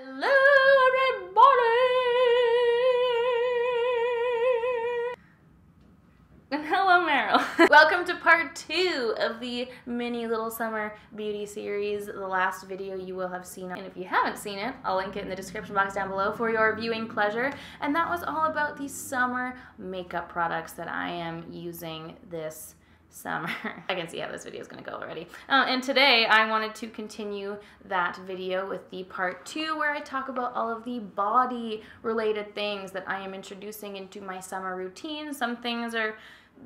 Hello everybody! And hello Meryl. Welcome to part 2 of the mini little summer beauty series. The last video you will have seen, and if you haven't seen it, I'll link it in the description box down below for your viewing pleasure. And that was all about the summer makeup products that I am using this summer. I can see how this video is going to go already. And today I wanted to continue that video with the part 2 where I talk about all of the body related things that I am introducing into my summer routine. Some things are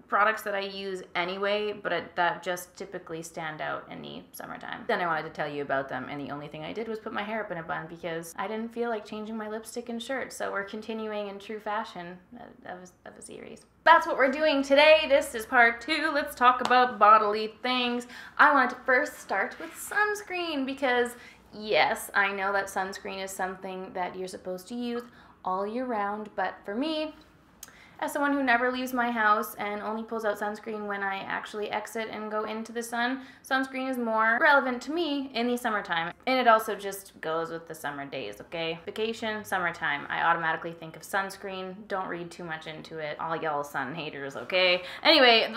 products that I use anyway, but that just typically stand out in the summertime. Then I wanted to tell you about them, and the only thing I did was put my hair up in a bun because I didn't feel like changing my lipstick and shirt, so we're continuing in true fashion of a series. That's what we're doing today. This is part 2. Let's talk about bodily things. I wanted to first start with sunscreen because yes, I know that sunscreen is something that you're supposed to use all year round, but for me, as someone who never leaves my house and only pulls out sunscreen when I actually exit and go into the sun, sunscreen is more relevant to me in the summertime. And it also just goes with the summer days, okay? Vacation, summertime, I automatically think of sunscreen. Don't read too much into it, all y'all sun haters, okay? Anyway,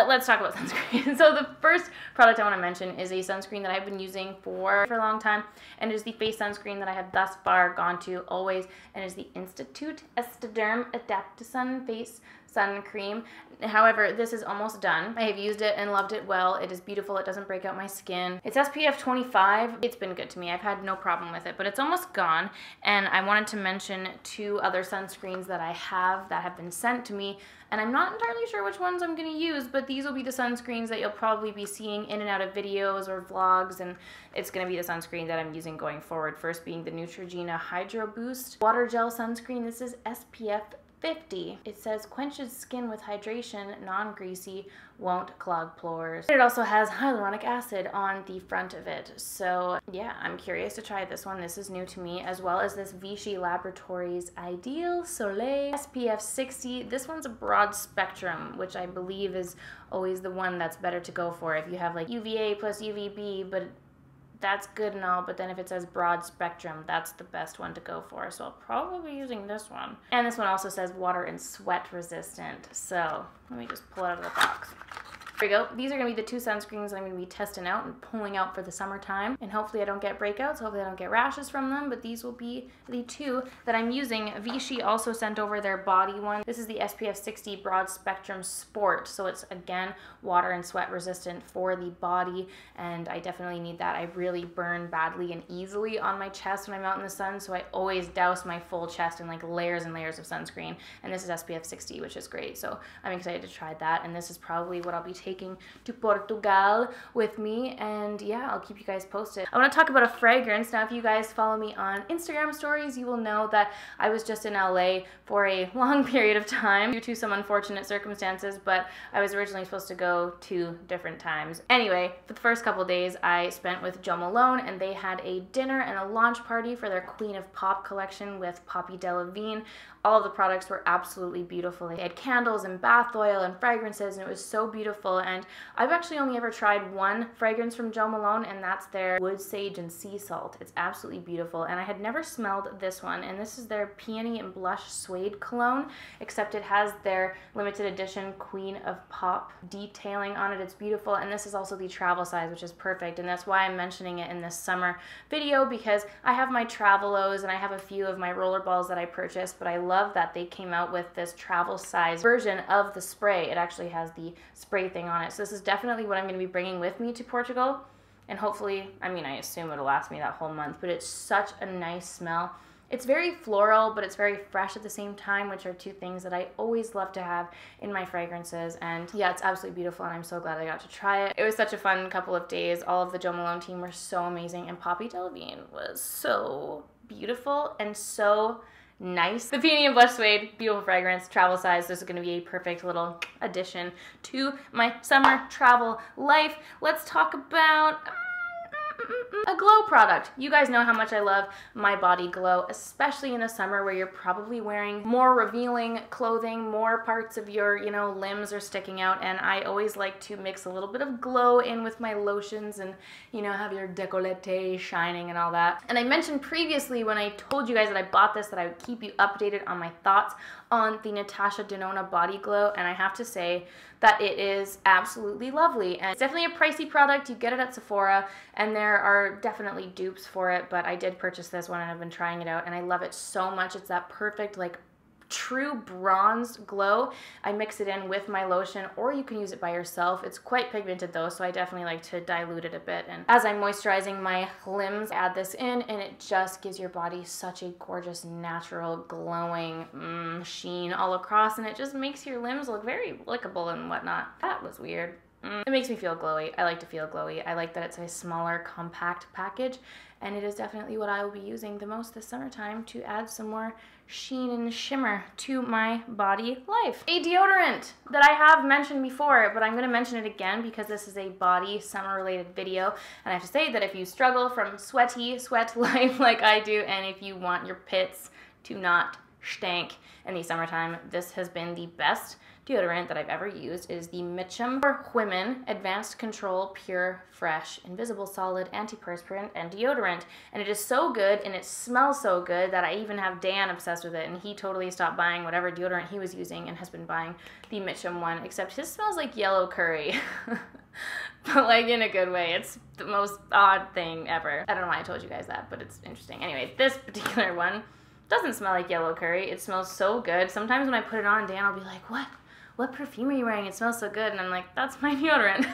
let's talk about sunscreen. So the first product I want to mention is a sunscreen that I've been using for a long time, and it is the face sunscreen that I have thus far gone to always, and it is the Institut Esthederm Adaptasun face sun cream. However, this is almost done. I have used it and loved it well. It is beautiful. It doesn't break out my skin. It's SPF 25. It's been good to me. I've had no problem with it, but it's almost gone. And I wanted to mention 2 other sunscreens that I have that have been sent to me, and I'm not entirely sure which ones I'm going to use, but these will be the sunscreens that you'll probably be seeing in and out of videos or vlogs, and it's going to be the sunscreen that I'm using going forward. First being the Neutrogena Hydro Boost Water Gel Sunscreen. This is SPF 50. It says quenches skin with hydration, non-greasy, won't clog pores. It also has hyaluronic acid on the front of it. So yeah, I'm curious to try this one. This is new to me, as well as this Vichy Laboratories Ideal Soleil SPF 60. This one's a broad spectrum, which I believe is always the one that's better to go for if you have like UVA plus UVB, but that's good and all, but then if it says broad spectrum, that's the best one to go for. So I'll probably be using this one. And this one also says water and sweat resistant. So let me just pull it out of the box. There we go. These are going to be the 2 sunscreens I'm going to be testing out and pulling out for the summertime. And hopefully I don't get breakouts. Hopefully I don't get rashes from them. But these will be the 2 that I'm using. Vichy also sent over their body one. This is the SPF 60 Broad Spectrum Sport. So it's, again, water and sweat resistant for the body. And I definitely need that. I really burn badly and easily on my chest when I'm out in the sun. So I always douse my full chest in like layers and layers of sunscreen. And this is SPF 60, which is great. So I'm excited to try that. And this is probably what I'll be taking to Portugal with me, and yeah, I'll keep you guys posted. I want to talk about a fragrance. Now, if you guys follow me on Instagram stories, you will know that I was just in LA for a long period of time due to some unfortunate circumstances, but I was originally supposed to go 2 different times. Anyway, for the first couple days I spent with Joe Malone, and they had a dinner and a launch party for their Queen of Pop collection with Poppy Delevingne. All of the products were absolutely beautiful. They had candles and bath oil and fragrances, and it was so beautiful. And I've actually only ever tried one fragrance from Joe Malone, and that's their Wood Sage and Sea Salt. It's absolutely beautiful, and I had never smelled this one, and this is their Peony and Blush Suede cologne, except it has their limited edition Queen of Pop detailing on it. It's beautiful, and this is also the travel size, which is perfect, and that's why I'm mentioning it in this summer video, because I have my Travelos and I have a few of my rollerballs that I purchased, but I love that they came out with this travel size version of the spray. It actually has the spray thing on it. So this is definitely what I'm going to be bringing with me to Portugal. And hopefully, I mean, I assume it'll last me that whole month, but it's such a nice smell. It's very floral, but it's very fresh at the same time, which are 2 things that I always love to have in my fragrances. And yeah, it's absolutely beautiful, and I'm so glad I got to try it. It was such a fun couple of days. All of the Joe Malone team were so amazing, and Poppy Delevingne was so beautiful and so nice. The Peony and Blush Suede, beautiful fragrance, travel size. This is going to be a perfect little addition to my summer travel life. Let's talk about A glow product. You guys know how much I love my body glow, especially in the summer where you're probably wearing more revealing clothing, more parts of your, you know, limbs are sticking out, and I always like to mix a little bit of glow in with my lotions and, you know, have your décolleté shining and all that. And I mentioned previously when I told you guys that I bought this that I would keep you updated on my thoughts on the Natasha Denona Body Glow, and I have to say that it is absolutely lovely. And it's definitely a pricey product. You get it at Sephora, and there are definitely dupes for it, but I did purchase this one and I've been trying it out and I love it so much. It's that perfect, like, true bronze glow. I mix it in with my lotion, or you can use it by yourself. It's quite pigmented though, so I definitely like to dilute it a bit. And as I'm moisturizing my limbs, I add this in, and it just gives your body such a gorgeous, natural, glowing sheen all across, and it just makes your limbs look very lickable and whatnot. That was weird. It makes me feel glowy. I like to feel glowy. I like that it's a smaller, compact package, and it is definitely what I will be using the most this summertime to add some more sheen and shimmer to my body life. A deodorant that I have mentioned before, but I'm going to mention it again because this is a body summer related video, and I have to say that if you struggle from sweat life like I do, and if you want your pits to not stank in the summertime, this has been the best deodorant that I've ever used. Is the Mitchum for Women Advanced Control Pure Fresh Invisible Solid Antiperspirant and Deodorant, and it is so good and it smells so good that I even have Dan obsessed with it, and he totally stopped buying whatever deodorant he was using and has been buying the Mitchum one, except his smells like yellow curry. But like in a good way. It's the most odd thing ever. I don't know why I told you guys that, but it's interesting. Anyway, this particular one doesn't smell like yellow curry. It smells so good. Sometimes when I put it on, Dan will be like, what perfume are you wearing? It smells so good. And I'm like, that's my deodorant.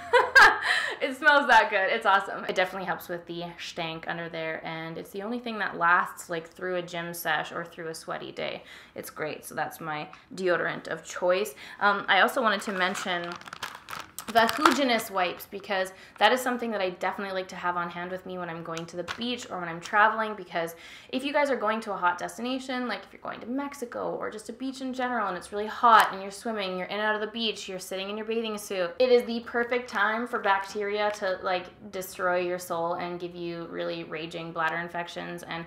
It smells that good. It's awesome. It definitely helps with the stank under there, and it's the only thing that lasts like through a gym sesh or through a sweaty day. It's great. So that's my deodorant of choice. I also wanted to mention Vagina Wipes, because that is something that I definitely like to have on hand with me when I'm going to the beach or when I'm traveling, because if you guys are going to a hot destination, like if you're going to Mexico or just a beach in general and it's really hot and you're swimming, you're in and out of the beach, you're sitting in your bathing suit, it is the perfect time for bacteria to like destroy your soul and give you really raging bladder infections. And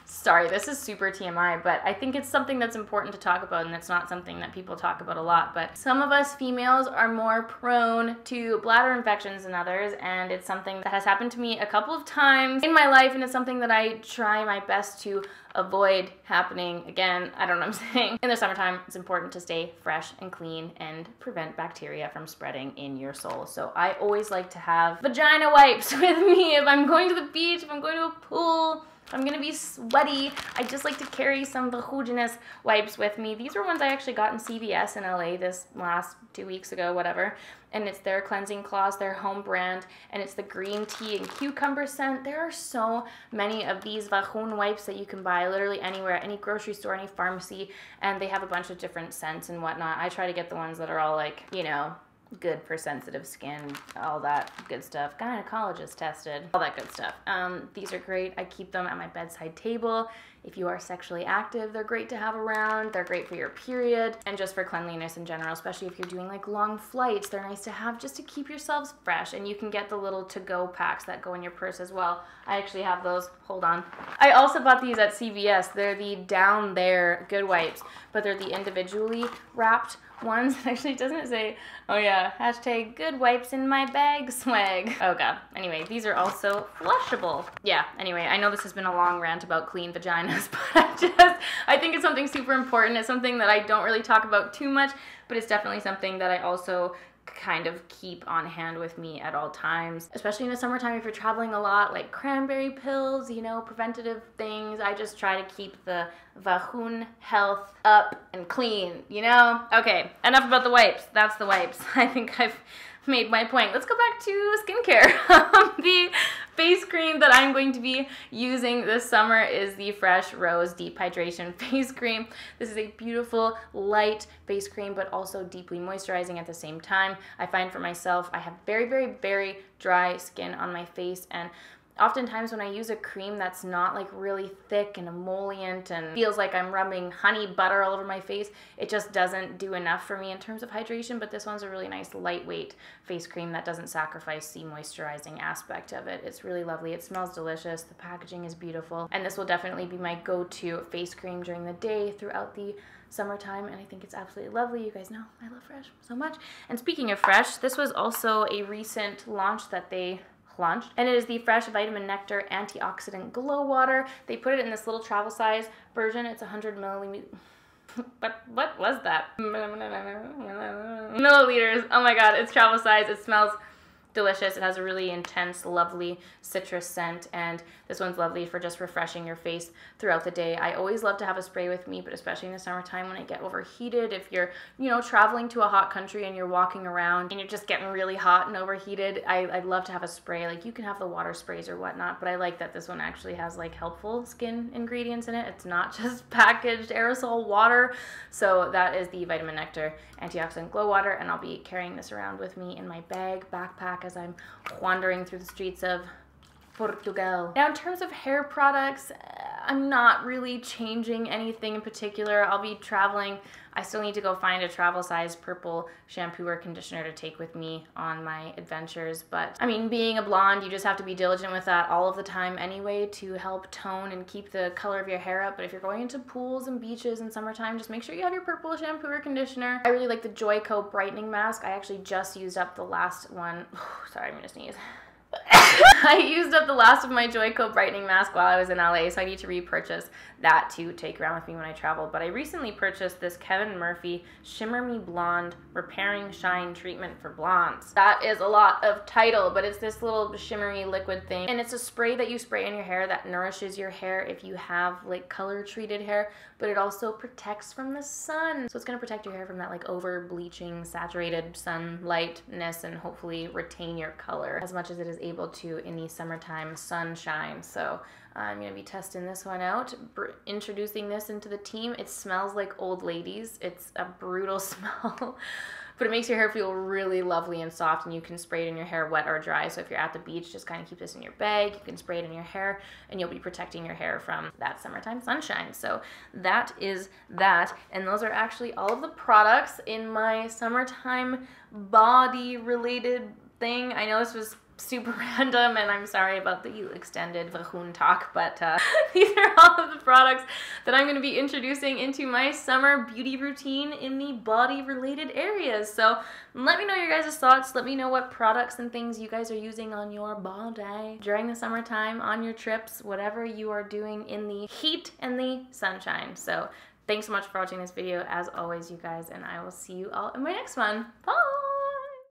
sorry, this is super TMI, but I think it's something that's important to talk about, and it's not something that people talk about a lot. But some of us females are more prone to bladder infections than others, and it's something that has happened to me a couple of times in my life, and it's something that I try my best to avoid happening again. I don't know what I'm saying. In the summertime, it's important to stay fresh and clean and prevent bacteria from spreading in your soul. So I always like to have vagina wipes with me if I'm going to the beach, if I'm going to a pool, if I'm gonna be sweaty. I just like to carry some Vagina wipes with me. These were ones I actually got in CVS in LA this last 2 weeks ago, whatever. And it's their cleansing cloths, their home brand, and it's the green tea and cucumber scent. There are so many of these VAHOON wipes that you can buy literally anywhere, any grocery store, any pharmacy, and they have a bunch of different scents and whatnot. I try to get the ones that are all like, you know, good for sensitive skin, all that good stuff, gynecologist tested, all that good stuff. These are great. I keep them at my bedside table. If you are sexually active, they're great to have around. They're great for your period and just for cleanliness in general, especially if you're doing like long flights. They're nice to have just to keep yourselves fresh, and you can get the little to-go packs that go in your purse as well. I actually have those. Hold on. I also bought these at CVS. They're the Down There Good Wipes, but they're the individually wrapped ones. Actually, it doesn't say, oh yeah, hashtag good wipes in my bag swag. Oh god. Anyway, these are also flushable. Yeah, anyway, I know this has been a long rant about clean vaginas, but I think it's something super important. It's something that I don't really talk about too much, but it's definitely something that I also kind of keep on hand with me at all times, especially in the summertime if you're traveling a lot, like cranberry pills, you know, preventative things. I just try to keep the VAHOON health up and clean, you know? Okay, enough about the wipes. That's the wipes. I think I've made my point. Let's go back to skincare. The face cream that I'm going to be using this summer is the Fresh Rose Deep Hydration Face Cream. This is a beautiful, light face cream, but also deeply moisturizing at the same time. I find for myself, I have very, very, very dry skin on my face, and Oftentimes when I use a cream that's not like really thick and emollient and feels like I'm rubbing honey butter all over my face, it just doesn't do enough for me in terms of hydration. But this one's a really nice lightweight face cream that doesn't sacrifice the moisturizing aspect of it. It's really lovely. It smells delicious. The packaging is beautiful. And this will definitely be my go-to face cream during the day throughout the summertime, and I think it's absolutely lovely. You guys know I love Fresh so much. And speaking of Fresh, this was also a recent launch that they launched, and it is the Fresh Vitamin Nectar Antioxidant Glow Water. They put it in this little travel size version. It's 100 milliliters. But what was that? Milliliters. Oh my god, it's travel size. It smells delicious. It has a really intense, lovely citrus scent, and this one's lovely for just refreshing your face throughout the day. I always love to have a spray with me, but especially in the summertime when I get overheated. If you're, you know, traveling to a hot country and you're walking around and you're just getting really hot and overheated, I'd love to have a spray. Like, you can have the water sprays or whatnot, but I like that this one actually has like helpful skin ingredients in it. It's not just packaged aerosol water. So that is the Vitamin Nectar Antioxidant Glow Water, and I'll be carrying this around with me in my bag, backpack, as I'm wandering through the streets of Portugal. Now, in terms of hair products, I'm not really changing anything in particular. I'll be traveling. I still need to go find a travel size purple shampoo or conditioner to take with me on my adventures. But I mean, being a blonde, you just have to be diligent with that all of the time anyway to help tone and keep the color of your hair up. But if you're going into pools and beaches in summertime, just make sure you have your purple shampoo or conditioner. I really like the Joico brightening mask. I actually just used up the last one. Sorry, I'm gonna sneeze. I used up the last of my Joico brightening mask while I was in LA, so I need to repurchase that to take around with me when I travel. But I recently purchased this Kevin Murphy Shimmer Me Blonde Repairing Shine Treatment for Blondes. That is a lot of title, but it's this little shimmery liquid thing, and it's a spray that you spray in your hair that nourishes your hair if you have like color treated hair, but it also protects from the sun. So it's gonna protect your hair from that like over bleaching, saturated sunlightness, and hopefully retain your color as much as it is able to in the summertime sunshine. So I'm gonna be testing this one out, introducing this into the team. It smells like old ladies. It's a brutal smell, but it makes your hair feel really lovely and soft, and you can spray it in your hair wet or dry. So if you're at the beach, just kind of keep this in your bag. You can spray it in your hair, and you'll be protecting your hair from that summertime sunshine. So that is that, and those are actually all of the products in my summertime body related thing. I know this was super random, and I'm sorry about the extended VAHOON talk, but these are all of the products that I'm going to be introducing into my summer beauty routine in the body related areas. So let me know your guys' thoughts. Let me know what products and things you guys are using on your body during the summertime, on your trips, whatever you are doing in the heat and the sunshine. So thanks so much for watching this video as always, you guys, and I will see you all in my next one. Bye!